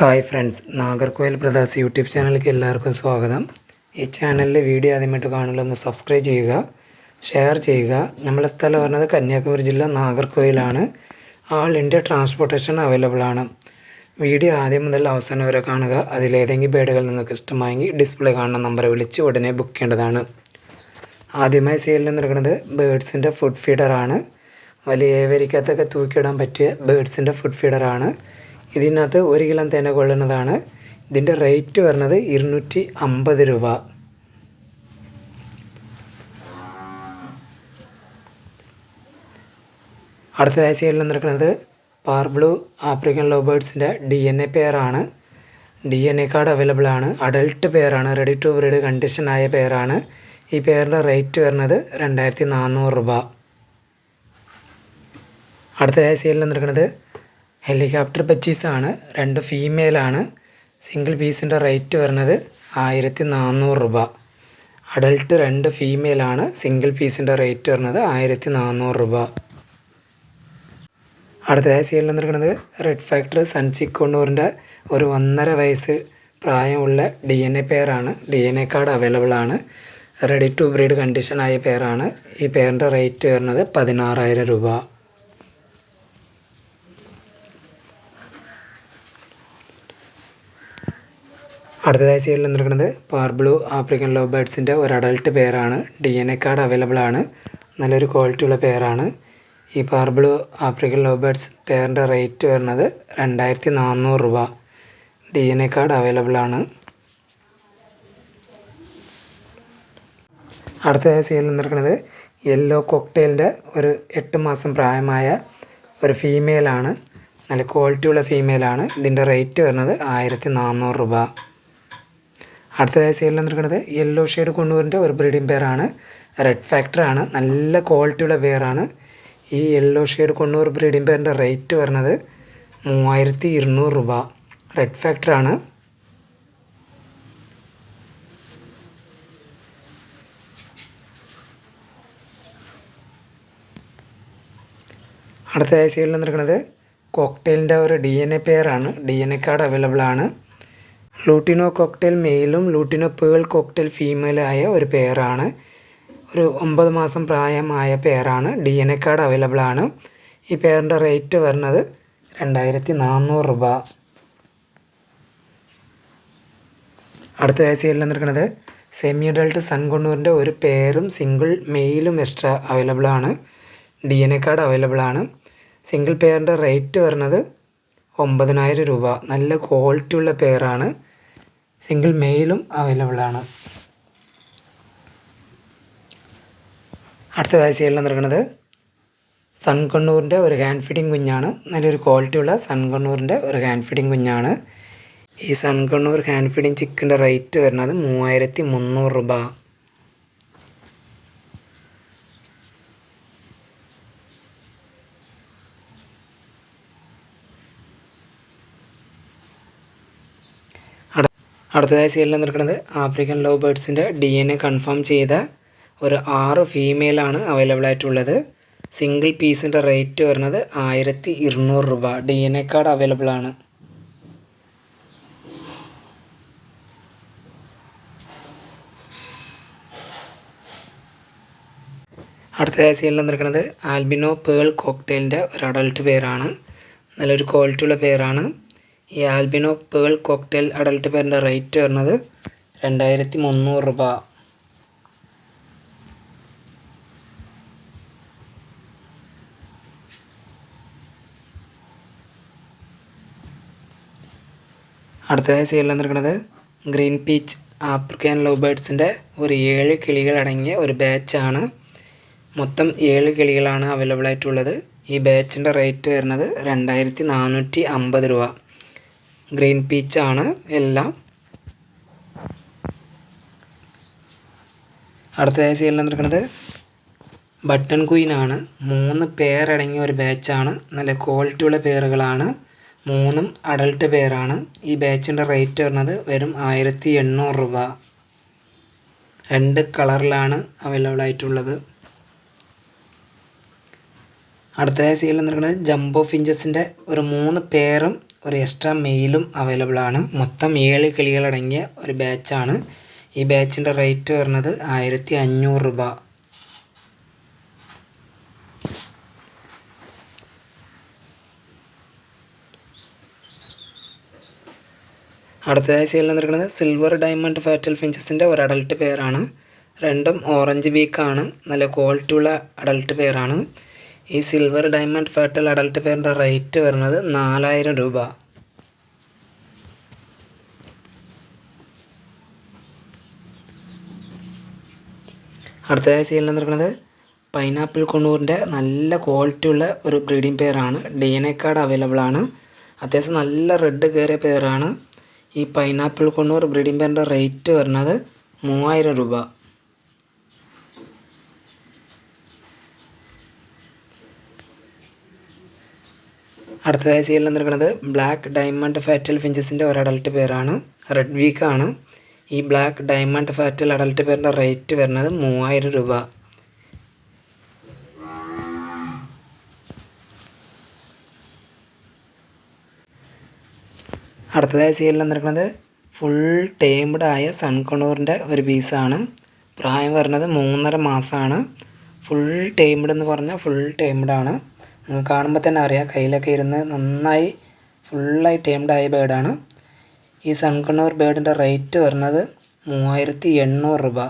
Hi friends, Nagercoil brothers YouTube ചാനലിലേക്ക് എല്ലാവർക്കും സ്വാഗതം. ഈ ചാനലിലെ വീഡിയോ ആദ്യമായിട്ട് കാണുന്നതൊന്ന് സബ്സ്ക്രൈബ് ചെയ്യുക, ഷെയർ ചെയ്യുക. നമ്മുടെ സ്ഥലം പറഞ്ഞത് കന്യാകുമാരി ജില്ല നാഗർകോയിലാണ്. ആൾ ഇന്ത്യ ട്രാൻസ്പോർട്ടേഷൻ അവൈലബിൾ ആണ്. വീഡിയോ ആദ്യം മുതൽ അവസാനം വരെ കാണുക. അതിലേതെങ്കിലും ബേഡുകൾ നിങ്ങൾക്ക് ഇഷ്ടമായെങ്കിൽ ഡിസ്പ്ലേ കാണുന്ന നമ്പറെ വിളിച്ച് ഉടനെ ബുക്ക് ചെയ്യേണ്ടതാണ്. ആദ്യമായി സെയിലിൽ നിൽക്കുന്നത് ബേഡ്സിൻ്റെ ഫുഡ് ഫീഡറാണ്. വലിയ ഏവരിക്കകത്തൊക്കെ തൂക്കിയിടാൻ പറ്റിയ ബേഡ്സിൻ്റെ ഫുഡ് ഫീഡറാണ്. ഇതിനകത്ത് 1 കിലോ തേന കൊള്ളുന്നതാണ്. ഇതിൻ്റെ റേറ്റ് വരുന്നത് 250 രൂപ. അടുത്തതായി സെയിലിൽ നിൽക്കുന്നത് പാർബ്ലൂ ആഫ്രിക്കൻ ലവ് ബേർഡ്സിൻ്റെ DNA പെയറാണ്. DNA കാർഡ് അവൈലബിൾ ആണ്. അഡൽട്ട് പെയറാണ്. റെഡി ടു ബ്രീഡ് കണ്ടീഷനായ പെയറാണ്. ഈ പെയറിൻ്റെ റേറ്റ് വരുന്നത് 2400 രൂപ. അടുത്തതായി സെയിലിൽ നിൽക്കുന്നത് ഹെലികോപ്റ്റർ പച്ചീസാണ്. 2 ഫീമെയിലാണ്. സിംഗിൾ പീസിൻ്റെ റേറ്റ് വരുന്നത് 1400 രൂപ. അഡൽട്ട് 2 ഫീമെയിലാണ്. സിംഗിൾ പീസിൻ്റെ റേറ്റ് വരുന്നത് 1400 രൂപ. അടുത്തതായി സെയിലിൽ നിൽക്കുന്നത് റെഡ് ഫാക്ടറി സൺചിക്കോണ്ണൂറിൻ്റെ ഒരു 1.5 വയസ്സ് പ്രായമുള്ള DNA പെയറാണ്. DNA കാർഡ് അവൈലബിൾ ആണ്. റെഡി ടു ബ്രീഡ് കണ്ടീഷനായ പെയറാണ്. ഈ പെയറിൻ്റെ റേറ്റ് വരുന്നത് 16,000 രൂപ. അടുത്തതായി സെയിലിൽ നിൽക്കുന്നത് പാർബ്ലൂ ആഫ്രിക്കൻ ലവ് ബേർഡ്സിൻ്റെ ഒരു അഡൽട്ട് പെയറാണ്. DNA കാർഡ് അവൈലബിൾ ആണ്. നല്ലൊരു ക്വാളിറ്റിയുള്ള പെയറാണ്. ഈ പാർബ്ലൂ ആഫ്രിക്കൻ ലവ് ബേർഡ്സ് പെയറിൻ്റെ റേറ്റ് വരുന്നത് 2400 രൂപ. DNA കാർഡ് അവൈലബിൾ ആണ്. അടുത്തതായി സെയിലിൽ നിൽക്കുന്നത് യെല്ലോ കോക്ടെയിലിൻ്റെ ഒരു 8 മാസം പ്രായമായ ഒരു ഫീമെയിലാണ്. നല്ല ക്വാളിറ്റിയുള്ള ഫീമെയിലാണ്. ഇതിൻ്റെ റേറ്റ് വരുന്നത് 1400 രൂപ. അടുത്തതായി സെയിലിൽ നിൽക്കുന്നത് യെല്ലോ ഷെയ്ഡ് കൊണ്ണൂരിൻ്റെ ഒരു ബ്രീഡിംഗ് പെയറാണ്. റെഡ് ഫാക്ടറാണ്. നല്ല ക്വാളിറ്റിയുള്ള പെയറാണ്. ഈ യെല്ലോ ഷെയ്ഡ് കൊണ്ണൂർ ബ്രീഡിംഗ് പെയറിൻ്റെ റേറ്റ് വരുന്നത് 3200 രൂപ. റെഡ് ഫാക്ടറാണ്. അടുത്തതായി സെയിലിൽ നിൽക്കുന്നത് കോക്ടെയിലിൻ്റെ ഒരു DNA പെയറാണ്. DNA കാർഡ് അവൈലബിൾ ആണ്. ലൂട്ടിനോ കോക്ടെയിൽ മെയിലും ലൂട്ടിനോ പേൾ കോക്ടെയിൽ ഫീമെയിലായ ഒരു പെയറാണ്. ഒരു 9 മാസം പ്രായമായ പെയറാണ്. DNA കാർഡ് അവൈലബിൾ ആണ്. ഈ പെയറിൻ്റെ റേറ്റ് വരുന്നത് 2400 രൂപ. അടുത്തതായി സെയിലിൽ നിൽക്കുന്നത് സെമി അഡൾട്ട് സൺ കൊണ്ണൂരിൻ്റെ ഒരു പെയറും സിംഗിൾ മെയിലും എക്സ്ട്രാ അവൈലബിൾ ആണ്. DNA കാർഡ് അവൈലബിൾ ആണ്. സിംഗിൾ പെയറിൻ്റെ റേറ്റ് വരുന്നത് 9000 രൂപ. നല്ല ക്വാളിറ്റിയുള്ള പെയറാണ്. സിംഗിൾ മെയിലും അവൈലബിൾ ആണ്. അടുത്തതായി സെയിലിൽ നിൽക്കുന്നത് സൺ കൊണ്ണൂരിൻ്റെ ഒരു ഹാൻഡ് ഫീഡിങ് കുഞ്ഞാണ്. നല്ലൊരു ക്വാളിറ്റിയുള്ള സൺ കൊണ്ണൂരിൻ്റെ ഒരു ഹാൻഡ് ഫീഡിങ് കുഞ്ഞാണ്. ഈ സൺ കൊണ്ണൂർ ഹാൻഡ് ഫീഡിങ് ചിക്കൻ്റെ റേറ്റ് വരുന്നത് 3300 രൂപ. അടുത്തതായി സെയിലിൽ നിൽക്കുന്നത് ആഫ്രിക്കൻ ലവ് ബേർഡ്സിൻ്റെ DNA കൺഫേം ചെയ്ത ഒരു 6 ഫീമെയിലാണ് അവൈലബിൾ ആയിട്ടുള്ളത്. സിംഗിൾ പീസിൻ്റെ റേറ്റ് വരുന്നത് 1200 രൂപ. DNA കാർഡ് അവൈലബിൾ ആണ്. അടുത്തതായി സെയിലിൽ നിൽക്കുന്നത് ആൽബിനോ പേൾ കോക്ടെയിലിൻ്റെ ഒരു അഡൽട്ട് പെയറാണ്. നല്ലൊരു ക്വാളിറ്റിയുള്ള പെയറാണ്. ഈ ആൽബിനോ പേൾ കോക്ടെയിൽ അഡൽട്ട് പെയറിൻ്റെ റേറ്റ് വരുന്നത് 2300 രൂപ. അടുത്തതായി സെയിലിൽ നിൽക്കുന്നത് ഗ്രീൻ പീച്ച് ആഫ്രിക്കൻ ലവ് ബേർഡ്സിൻ്റെ ഒരു 7 കിളികൾ അടങ്ങിയ ഒരു ബാച്ചാണ്. മൊത്തം 7 കിളികളാണ് അവൈലബിൾ ആയിട്ടുള്ളത്. ഈ ബാച്ചിൻ്റെ റേറ്റ് വരുന്നത് 2450 രൂപ. ഗ്രീൻ പീച്ചാണ് എല്ലാം. അടുത്തതായി സെയിലിൽ നിൽക്കുന്നത് ബട്ടൺ ക്വീനാണ്. 3 പെയർ അടങ്ങിയ ഒരു ബാച്ചാണ്. നല്ല ക്വാളിറ്റിയുള്ള പെയറുകളാണ്. 3ഉം അഡൽട്ട് പെയറാണ്. ഈ ബാച്ചിൻ്റെ റേറ്റ് വരുന്നത് വെറും 1800 രൂപ. 2 കളറിലാണ് അവൈലബിൾ ആയിട്ടുള്ളത്. അടുത്തതായി സെയിലിൽ നിൽക്കുന്നത് ജംബോ ഫിഞ്ചസിൻ്റെ ഒരു 3 പെയറും ഒരു എക്സ്ട്രാ മെയിലും അവൈലബിൾ ആണ്. മൊത്തം 7 കിളികളടങ്ങിയ ഒരു ബാച്ചാണ്. ഈ ബാച്ചിൻ്റെ റേറ്റ് വരുന്നത് 1500 രൂപ. അടുത്തതായി സെയിൽ നിന്നിരിക്കുന്നത് സിൽവർ ഡയമണ്ട് ഫാറ്റൽ ഫിഞ്ചസിൻ്റെ ഒരു അഡൽട്ട് പെയറാണ്. രണ്ടും ഓറഞ്ച് ബീക്കാണ്. നല്ല ക്വാളിറ്റിയുള്ള അഡൽട്ട് പെയറാണ്. ഈ സിൽവർ ഡയമണ്ട് ഫാറ്റൽ അഡൽട്ട് പെയറിൻ്റെ റേറ്റ് വരുന്നത് 4000 രൂപ. അടുത്തതായി സെയിൽ നിന്നിരിക്കുന്നത് പൈനാപ്പിൾ കൊണ്ണൂറിൻ്റെ നല്ല ക്വാളിറ്റിയുള്ള ഒരു ബ്രീഡിംഗ് പെയറാണ്. DNA കാർഡ് അവൈലബിൾ ആണ്. അത്യാവശ്യം നല്ല റെഡ് കയറിയ പെയറാണ്. ഈ പൈനാപ്പിൾ കൊണ്ണൂർ ബ്രീഡിംഗ് പെയറിൻ്റെ റേറ്റ് വരുന്നത് 3000 രൂപ. അടുത്തതായി സെയിൽ നിന്നിരിക്കുന്നത് ബ്ലാക്ക് ഡയമണ്ട് ഫാറ്റൽ ഫിഞ്ചസിൻ്റെ ഒരു അഡൽട്ട് പെയറാണ്. റെഡ് വീക്കാണ്. ഈ ബ്ലാക്ക് ഡയമണ്ട് ഫാറ്റൽ അഡൽട്ട് പെയറിൻ്റെ റേറ്റ് വരുന്നത് 3000 രൂപ. അടുത്തതായി സെയിൽ നിന്നിരിക്കുന്നത് ഫുൾ ടേംഡ് ആയ സൺകൊണൂറിൻ്റെ ഒരു പീസാണ്. പ്രായം വരുന്നത് 3.5 മാസമാണ്. ഫുൾ ടേംഡ് എന്ന് പറഞ്ഞാൽ ഫുൾ ടേംഡ് ആണ്. നിങ്ങൾക്ക് കാണുമ്പോൾ തന്നെ അറിയാം, കയ്യിലൊക്കെ ഇരുന്ന് നന്നായി ഫുള്ളായി ടേംഡ് ആയ ബേർഡാണ്. ഈ സൺകൊണൂർ ബേർഡിൻ്റെ റേറ്റ് വരുന്നത് 3800 രൂപ.